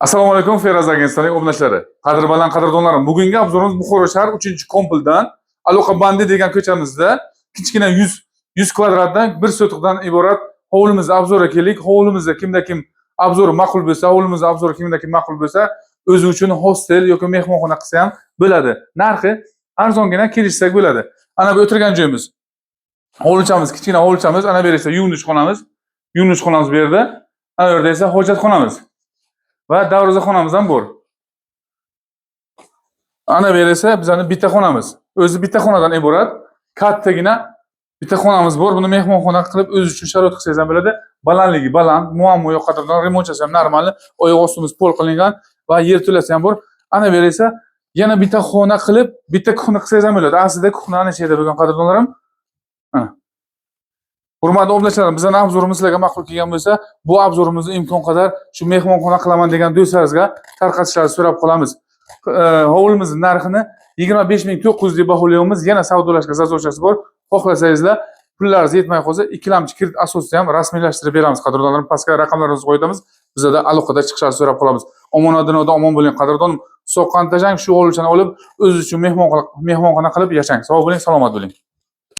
Assalomu alaykum, Feroz agentstalik obunachilari. Qadrbaland qadrdonlarim, bugungi obzorimiz Buxoro shahar 3-kompildan Aloqabandi degan ko'chamizda kichkina 100 kvadratdan bir sotiqdan iborat hovlimizni obzorga keldik. Hovlimizda kimda kim obzori ma'qul bo'lsa, hovlimizda obzori kimda kim ma'qul bo'lsa, o'zi uchun hostel yoki mehmonxona qilsa ham bo'ladi. Narxi arzongina kelishsak bo'ladi. Ana bu o'tirgan joyimiz. Hovlichamiz, kichkina hovlichamiz, ana bu yerda esa yuvinishxonamiz. Yuvinishxonamiz bu yerda. Ana bu yerda esa hojatxonamiz. Va darvozaxonamiz ham bor. Ana bu yer esa bizning bitta xonamiz. O'zi bitta xonadan iborat, kattagina bitta xonamiz bor. Buni mehmonxona qilib o'z uchun sharoit qilsangiz ham bo'ladi. Balandligi baland, muammo yo'q qadrdon, remontchasi ham normal, oyoq ostimiz pol qilingan va yer to'lasi ham bor. Ana bu yer esa yana bitta xona qilib, bitta kухня qilsangiz ham bo'ladi. Aslida kухня ana shu yerda bo'lgan qadrdonlarim. Hurmatli obunachilar, bizning obzorimiz sizlarga ma'qul kelgan bo'lsa, bu obzorimizni imkon qadar shu mehmonxona qilaman degan do'stlaringizga tarqatishlarini so'rab qolamiz. Hovlimizning narxini 25.900 deb baholayapmiz. Yana savdolashga zazochasi bor. Xohlasangizlar, pullaringiz yetmay qolsa, ikkilamchi kredit asosida ham rasmiylashtirib beramiz. Qadrdonlarim, pastga raqamlarimizni qo'yamiz. Bizda aloqada chiqishni so'rab qolamiz. Omonat-dunyada omon bo'ling qadrdonim. So'qqan tajang shu hovlichani olib, o'z uchun mehmonxona qilib yashang. Sog' bo'ling, salomat bo'ling.